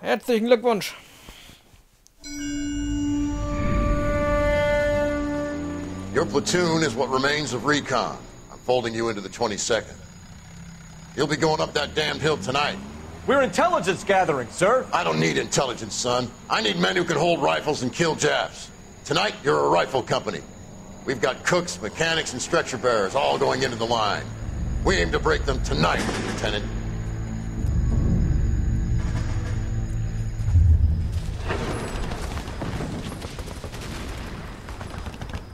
Herzlichen Glückwunsch. Your platoon is what remains of recon. I'm folding you into the 22nd. You'll be going up that damned hill tonight. We're intelligence gathering, sir. I don't need intelligence, son. I need men who can hold rifles and kill Japs. Tonight, you're a rifle company. We've got cooks, mechanics, and stretcher bearers all going into the line. We aim to break them tonight, Lieutenant.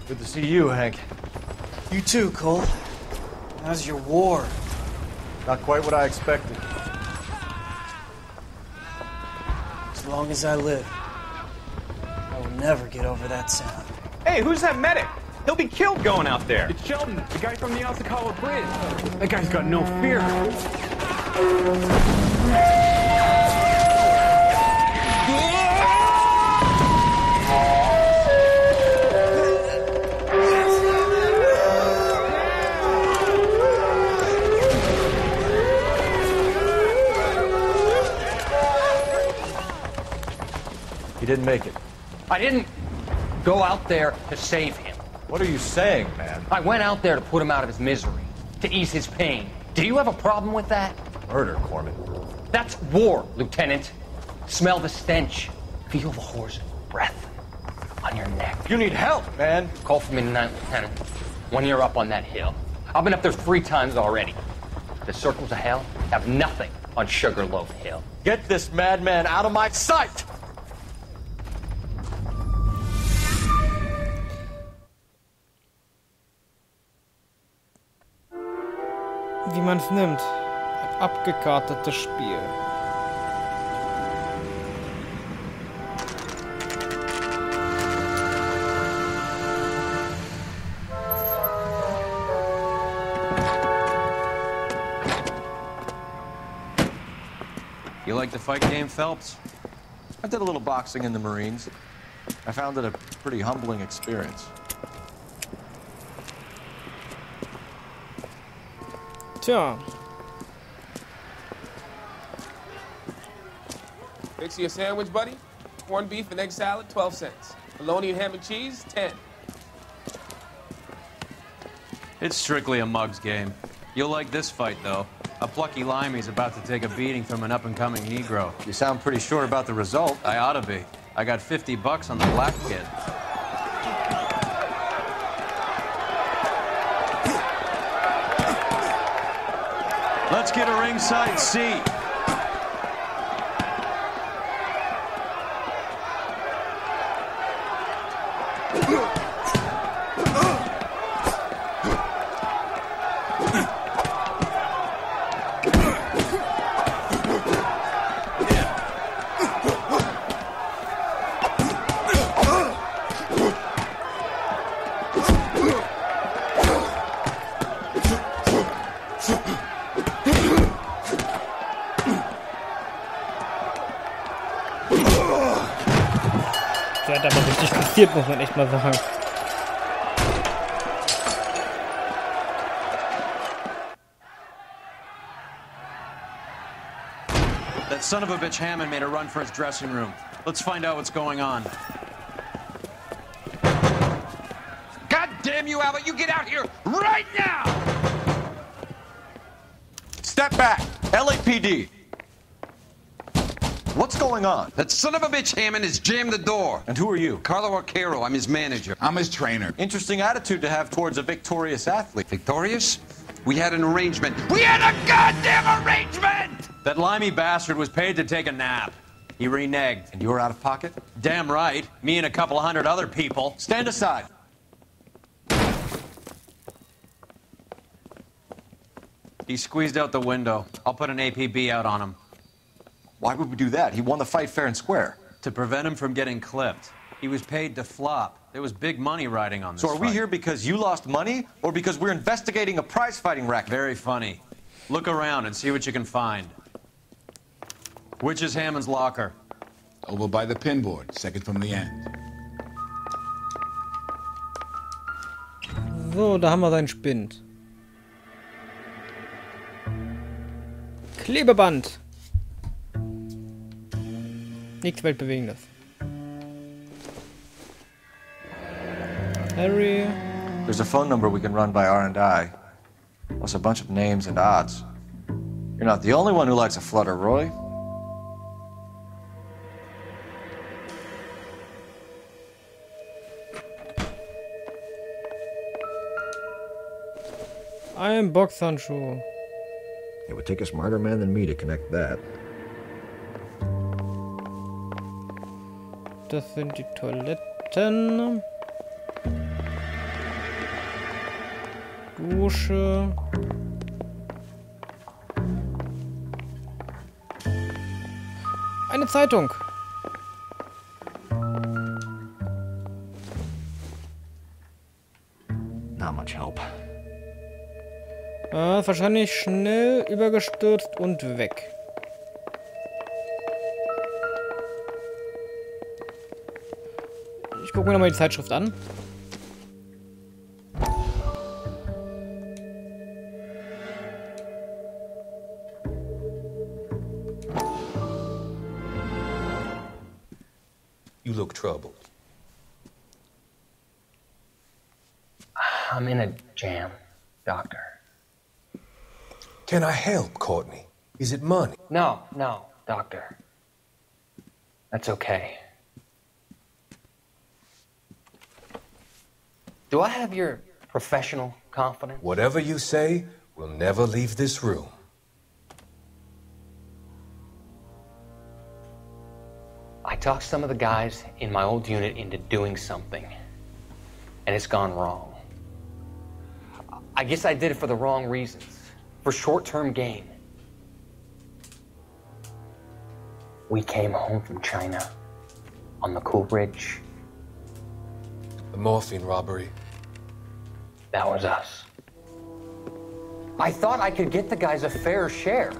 Good to see you, Hank. You too, Cole. How's your war? Not quite what I expected. As long as I live, I will never get over that sound. Hey, who's that medic? He'll be killed going out there. It's Sheldon, the guy from the Osakawa Bridge. That guy's got no fear. He didn't make it. I didn't go out there to save him. What are you saying, man? I went out there to put him out of his misery, to ease his pain. Do you have a problem with that? Murder, Corman. That's war, Lieutenant. Smell the stench. Feel the horse's breath on your neck. You need help, man. Call for me tonight, Lieutenant, when you're up on that hill. I've been up there 3 times already. The circles of hell have nothing on Sugarloaf Hill. Get this madman out of my sight! Wie man es nimmt. Ein abgekartetes Spiel. You like the fight game, Phelps? I did a little boxing in the Marines. I found it a pretty humbling experience. Tja. Fix you a sandwich, buddy? Corned beef and egg salad, 12 cents. Bologna and ham and cheese, 10. It's strictly a mug's game. You'll like this fight, though. A plucky limey's about to take a beating from an up-and-coming Negro. You sound pretty sure about the result. I ought to be. I got $50 on the black kid. Let's get a ringside seat. Der hat aber richtig kassiert, muss man echt mal sagen. That son of a bitch Hammond made a run for his dressing room. Let's find out what's going on. God damn you, Albert! You get out here right now! Step back! LAPD! What's going on? That son of a bitch Hammond has jammed the door. And who are you? Carlo Arcaro, I'm his manager. I'm his trainer. Interesting attitude to have towards a victorious athlete. Victorious? We had an arrangement. We had a goddamn arrangement! That limey bastard was paid to take a nap. He reneged. And you were out of pocket? Damn right. Me and a couple of hundred other people. Stand aside. He squeezed out the window. I'll put an APB out on him. Why would we do that? He won the fight fair and square. To prevent him from getting clipped. He was paid to flop. There was big money riding on this So are we fight. here because you lost money or because we're investigating a prize-fighting racket? Very funny. Look around and see what you can find. Which is Hammond's locker? Over by the pinboard, second from the end. So, da haben wir seinen Spind. Nichts Weltbewegendes. Harry. There's a phone number we can run by R&I, plus a bunch of names and odds. You're not the only one who likes a flutter, Roy. Ein Boxhandschuh. It would take a smarter man than me to connect that. Das sind die Toiletten. Dusche. Eine Zeitung. Not much help. Ist wahrscheinlich schnell übergestürzt und weg. Ich gucke mir nochmal die Zeitschrift an. You look troubled. I'm in a jam, Doctor. Can I help, Courtney? Is it money? No, Doctor. That's okay. Do I have your professional confidence? Whatever you say, we'll never leave this room. I talked some of the guys in my old unit into doing something, and it's gone wrong. I guess I did it for the wrong reasons, for short-term gain. We came home from China on the Cool Bridge. The morphine robbery. That was us. I thought I could get the guys a fair share.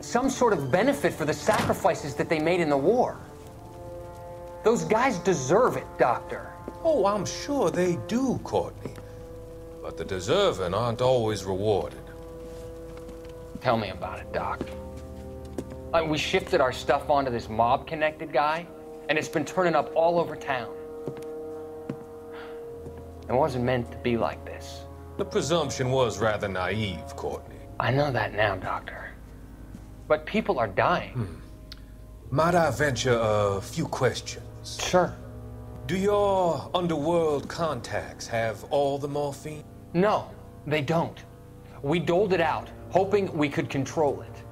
Some sort of benefit for the sacrifices that they made in the war. Those guys deserve it, Doctor. Oh, I'm sure they do, Courtney. But the deserving aren't always rewarded. Tell me about it, Doc. We shifted our stuff onto this mob-connected guy, and it's been turning up all over town. It wasn't meant to be like this. The presumption was rather naive, Courtney. I know that now, Doctor. But people are dying. Might I venture a few questions? Sure. Do your underworld contacts have all the morphine? No, they don't. We doled it out, hoping we could control it.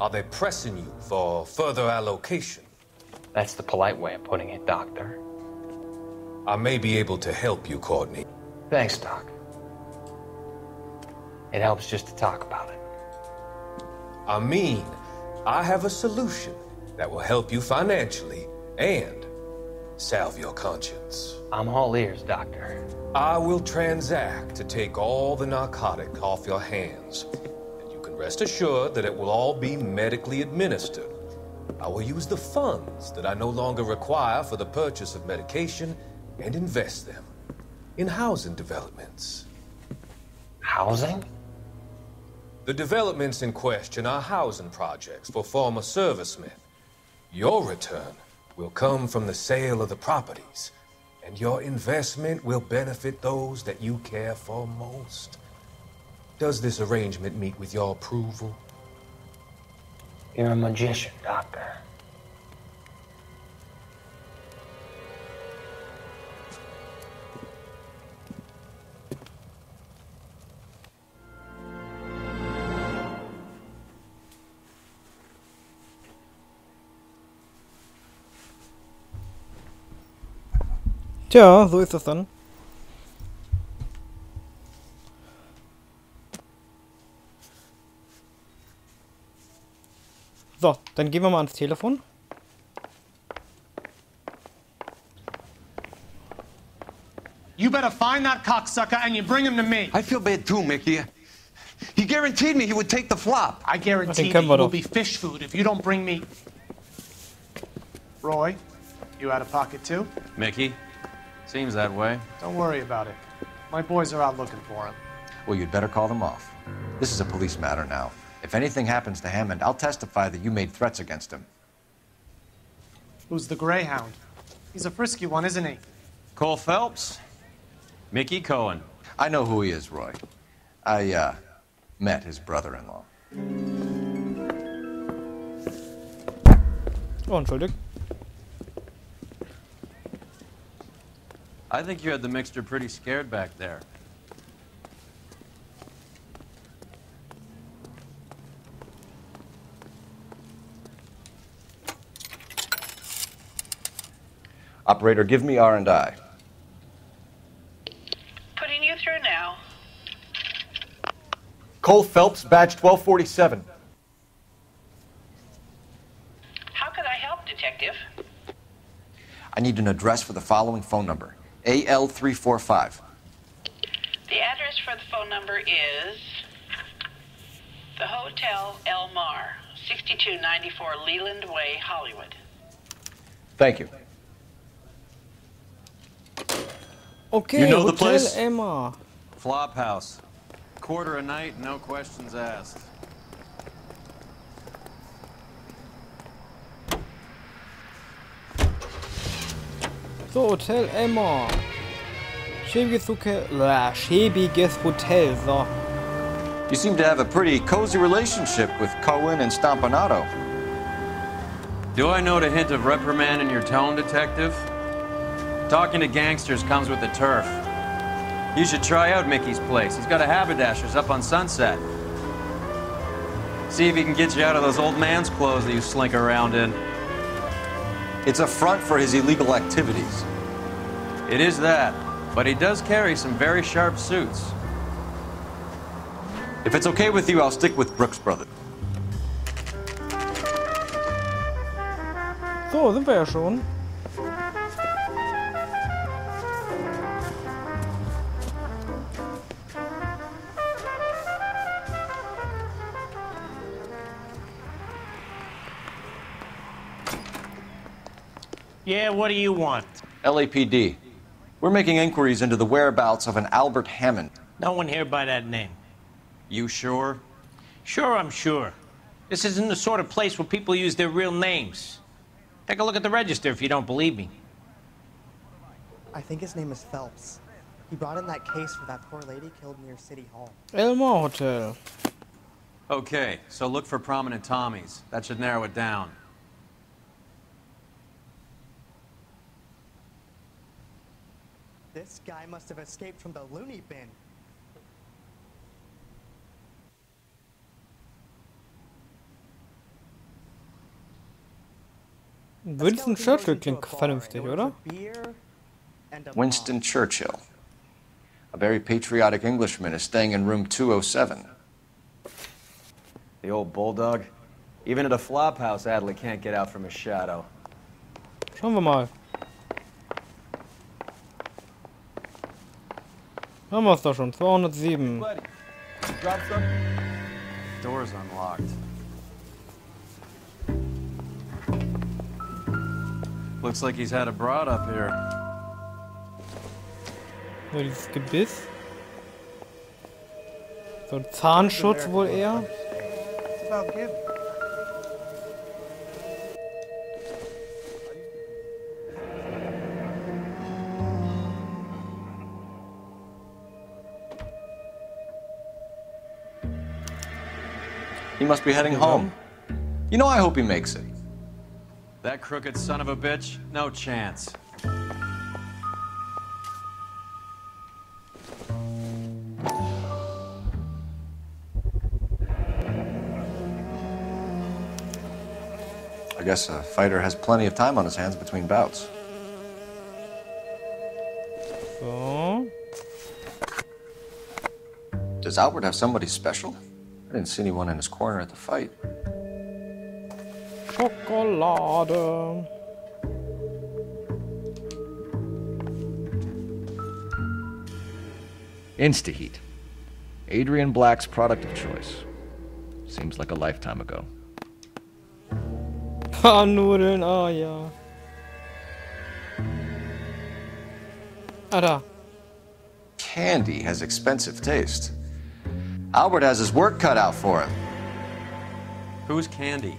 Are they pressing you for further allocation? That's the polite way of putting it, Doctor. I may be able to help you, Courtney. Thanks, Doc. It helps just to talk about it. I mean, I have a solution that will help you financially and salve your conscience. I'm all ears, Doctor. I will transact to take all the narcotic off your hands. And you can rest assured that it will all be medically administered. I will use the funds that I no longer require for the purchase of medication and invest them in housing developments. Housing? The developments in question are housing projects for former servicemen. Your return will come from the sale of the properties, and your investment will benefit those that you care for most. Does this arrangement meet with your approval? You're a magician, Doctor. Tja, so ist das dann. So, dann gehen wir mal ans Telefon. You better find that cocksucker and you bring him to me. I feel bad too, Mickey. He guaranteed me he would take the flop. I guarantee you will be fish food if you don't bring me... Roy, you out of pocket too? Mickey? Seems that way. Don't worry about it. My boys are out looking for him. Well, you'd better call them off. This is a police matter now. If anything happens to Hammond, I'll testify that you made threats against him. Who's the Greyhound? He's a frisky one, isn't he? Cole Phelps? Mickey Cohen. I know who he is, Roy. I, met his brother-in-law. Oh, Entschuldigung. I think you had the mixture pretty scared back there. Operator, give me R&I. Putting you through now. Cole Phelps, badge 1247. How could I help, Detective? I need an address for the following phone number. AL345. The address for the phone number is the Hotel El Mar, 6294 Leland Way, Hollywood. Thank you. Okay, You know the Hotel place? Emma. Flop house. Quarter a night, no questions asked. So, Hotel Emma. Schäbiges Hotel, so. You seem to have a pretty cozy relationship with Cohen and Stompanato. Do I note a hint of reprimand in your tone, Detective? Talking to gangsters comes with the turf. You should try out Mickey's place. He's got a haberdasher's up on Sunset. See if he can get you out of those old man's clothes that you slink around in. It's a front for his illegal activities. It is that, but he does carry some very sharp suits. If it's okay with you, I'll stick with Brooks Brothers. So, sind wir ja schon. Yeah, what do you want? LAPD. We're making inquiries into the whereabouts of an Albert Hammond. No one here by that name. You sure? Sure, I'm sure. This isn't the sort of place where people use their real names. Take a look at the register if you don't believe me. I think his name is Phelps. He brought in that case for that poor lady killed near City Hall. Elmore Hotel. Okay, so look for prominent Tommies. That should narrow it down. This guy must have escaped from the loony bin. Winston Churchill klingt vernünftig, oder? Winston Churchill. A very patriotic Englishman is staying in room 207. The old bulldog. Even at a flop house, Adley can't get out from his shadow. Schauen wir mal. Haben wir es doch schon. 207. Door's unlocked. Looks like he's had a broad up here. So, dieses Gebiss. So ein Zahnschutz wohl eher. He must be heading home. You know, I hope he makes it. That crooked son of a bitch? No chance. I guess a fighter has plenty of time on his hands between bouts. So. Does Albert have somebody special? I didn't see anyone in his corner at the fight. Schokolade. Instaheat. Adrian Black's product of choice. Seems like a lifetime ago. Nudeln, ah ja. Ah, da. Candy has expensive taste. Albert has his work cut out for him. Who's Candy?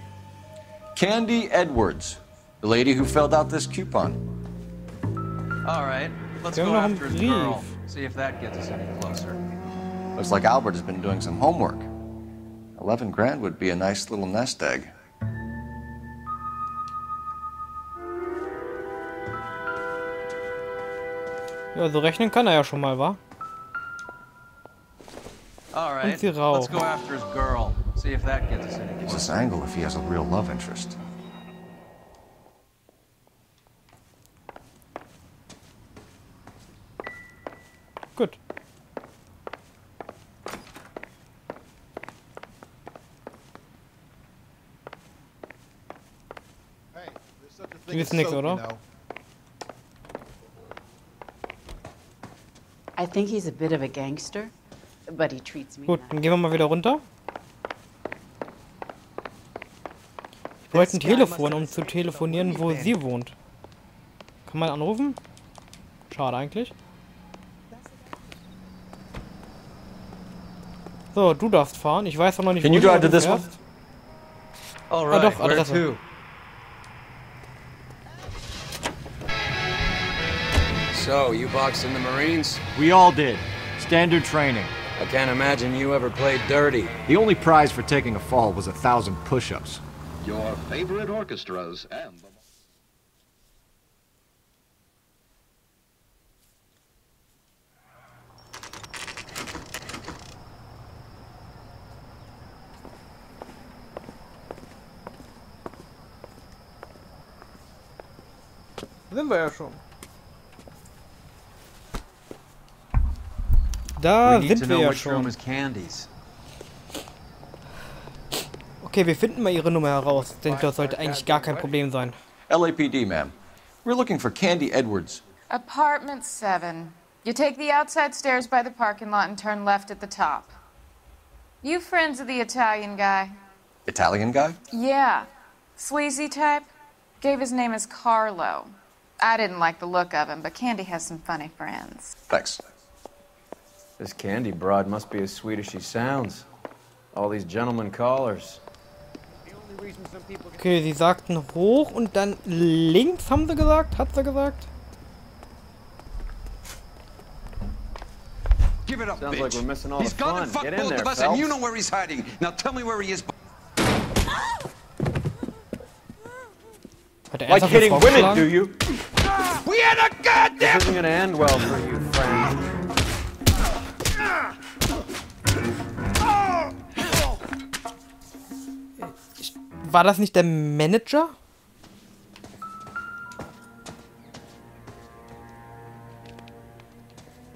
Candy Edwards, the lady who filled out this coupon. All right, let's Wir go haben noch einen after his Brief. girl. See if that gets us any closer. Looks like Albert has been doing some homework. 11 grand would be a nice little nest egg. Ja, so rechnen kann er ja schon mal, wa? All Und right, sie let's raucht. go after his girl. See if that gets us any Use closer. this angle if he has a real love interest. Gut. Die wissen nichts, oder? I think he's a bit of a gangster, but he treats me Gut, nice. dann gehen wir mal wieder runter. Ich bräuchte ein Telefon, um zu telefonieren, wo sie wohnt. Kann man anrufen? Schade eigentlich. So, du darfst fahren. Ich weiß auch noch nicht, Can you drive to this one? All Ah, right, doch, where Adresse. to? So, you boxed in the Marines? We all did. Standard training. I can't imagine you ever played dirty. The only prize for taking a fall was 1,000 push-ups. Your favorite orchestras and the... Sind wir ja schon. Da We need to sind know wir ja which room schon. is Candy's. Okay, wir finden mal ihre Nummer heraus. Ich denke, das sollte eigentlich gar kein Problem sein. LAPD, ma'am. We're looking for Candy Edwards. Apartment 7. You take the outside stairs by the parking lot and turn left at the top. You friends of the Italian guy? Italian guy? Yeah. Sleazy type? Gave his name as Carlo. I didn't like the look of him, but Candy has some funny friends. Thanks. This Candy broad must be as sweet as she sounds. All these gentlemen callers. Okay, sie sagten hoch und dann links, haben sie gesagt? Hat sie gesagt? Give it up, Sounds bitch. like we're missing all He's the gone fun. and fucked Get in both there, of us, Phelps. and you know where he's hiding. Now tell me where he is. Hat er Like ernsthaft eine hitting Frau women, geschlagen? do you? We had a goddamn... This isn't gonna end well for you, friend. War das nicht der Manager?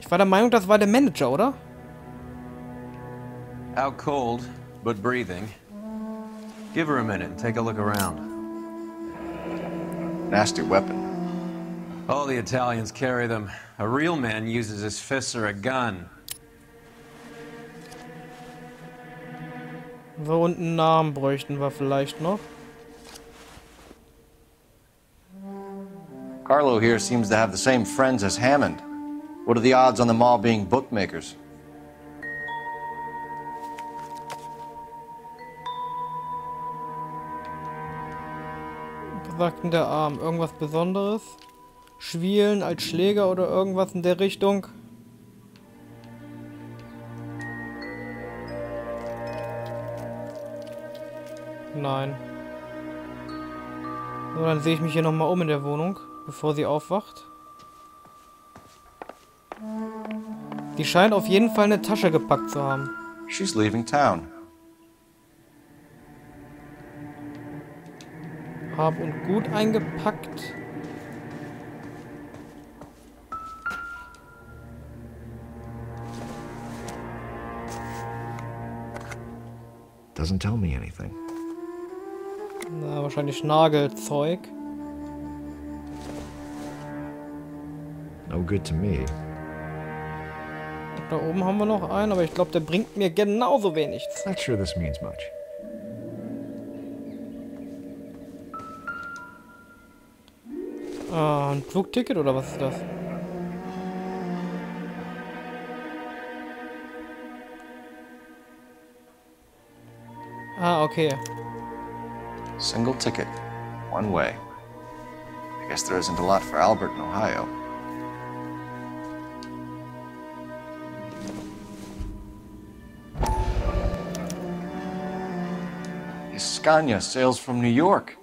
Ich war der Meinung, das war der Manager, oder? Out cold, but breathing. Give her a minute and take a look around. Nasty weapon. All the Italians carry them. A real man uses his fists or a gun. So, und einen Namen bräuchten wir vielleicht noch. Carlo here seems to have the same friends as Hammond. What are the odds on them all being bookmakers? Was sagt denn der Arm? Irgendwas Besonderes? Schwielen als Schläger oder irgendwas in der Richtung? Nein. So, dann sehe ich mich hier nochmal um in der Wohnung, bevor sie aufwacht. Die scheint auf jeden Fall eine Tasche gepackt zu haben. She's leaving town. Hab und Gut eingepackt. Doesn't tell me anything. Na, wahrscheinlich Nagelzeug. No good to me. Da oben haben wir noch einen, aber ich glaube, der bringt mir genauso wenig. Not sure this means much. Ah, ein Flugticket oder was ist das? Ah, okay. Single ticket. One way. I guess there isn't a lot for Albert in Ohio. Scania sails from New York.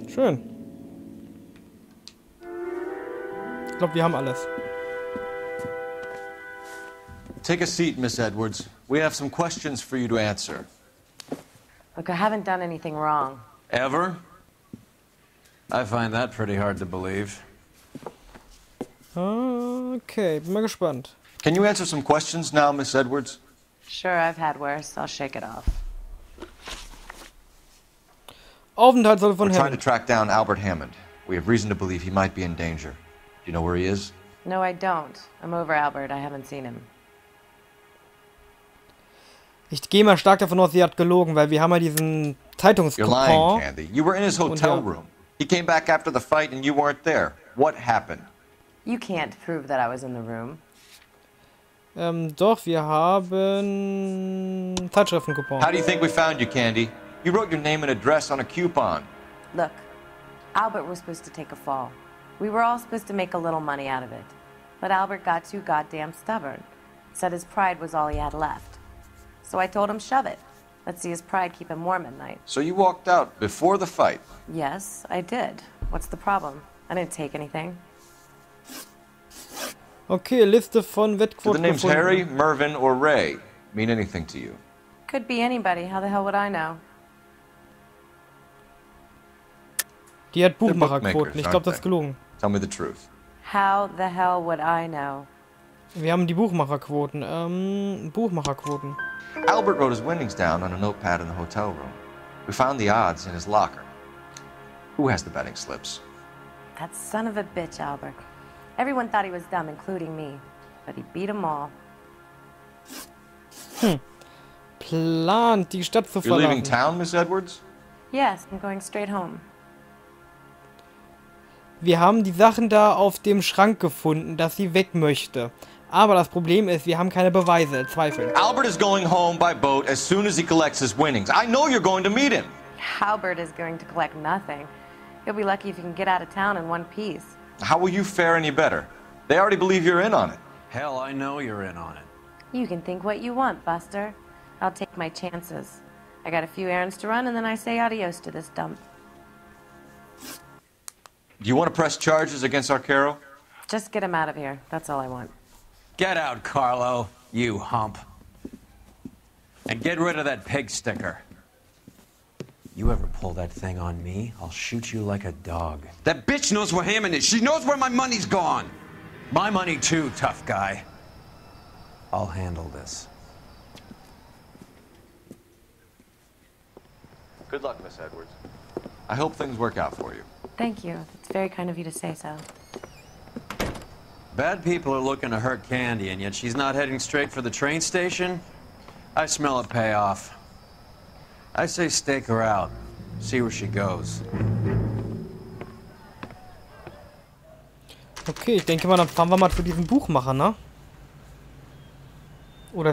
Schön. Ich glaube, wir haben alles. Take a seat, Miss Edwards. We have some questions for you to answer. Look, I haven't done anything wrong. Ever? I find that pretty hard to believe. Okay, bin mal gespannt. Can you answer some questions now, Miss Edwards? Sure, I've had worse. I'll shake it off. Aufenthalt soll von We're trying to Hammond. track down Albert Hammond. We have reason to believe he might be in danger. Do you know where he is? No, I don't. I'm over Albert. I haven't seen him. Ich gehe mal stark davon aus, sie hat gelogen, weil wir haben ja diesen You're lying, Zeitungskupon. Candy. You were in his hotel room. He came back after the fight and you weren't there. What happened? You can't prove that I was in the room. Doch, wir haben Zeitschriftenkupon. How do you think we found you, Candy? You wrote your name and address on a coupon. Look, Albert was supposed to take a fall. We were all supposed to make a little money out of it. But Albert got too goddamn stubborn. Said his pride was all he had left. So I told him, shove it. Let's see his pride keep him warm at night. So you walked out before the fight? Yes, I did. What's the problem? I didn't take anything. Okay, Liste von Do Wettquoten the names gefunden. Harry, Mervyn, or Ray mean anything to you? Could be anybody. How the hell would I know? Die hat They're Buchmacherquoten. bookmakers, Ich aren't glaube, das ist they? gelogen. Tell me the truth. How the hell would I know? Wir haben die Buchmacherquoten. Buchmacherquoten. Albert wrote his winnings down on a notepad in the hotel room. We found the odds in his locker. Who has the betting slips? That son of a bitch, Albert. Everyone thought he was dumb, including me. But he beat them all. Plant, die Stadt zu You're leaving verlassen. town, Miss Edwards? Yes, I'm going straight home. Wir haben die Sachen da auf dem Schrank gefunden, dass sie weg möchte. Aber das Problem ist, wir haben keine Beweise, Zweifel. Albert is going home by boat as soon as he collects his winnings. I know you're going to meet him. Albert is going to collect nothing. He'll be lucky if he can get out of town in one piece. How will you fare any better? They already believe you're in on it. Hell, I know you're in on it. You can think what you want, Buster. I'll take my chances. I got a few errands to run, and then I say adios to this dump. Do you want to press charges against Arcaro? Just get him out of here. That's all I want. Get out, Carlo, you hump. And get rid of that pig sticker. You ever pull that thing on me, I'll shoot you like a dog. That bitch knows where Hammond is. She knows where my money's gone. My money too, tough guy. I'll handle this. Good luck, Miss Edwards. I hope things work out for you. Thank you. It's very kind of you to say so. Bad people are looking to hurt Candy, and yet she's not heading straight for the train station? I smell a payoff. I say stake her out. See where she goes. Okay, ich denke mal, dann fahren wir mal zu diesem Buchmacher, ne? Oder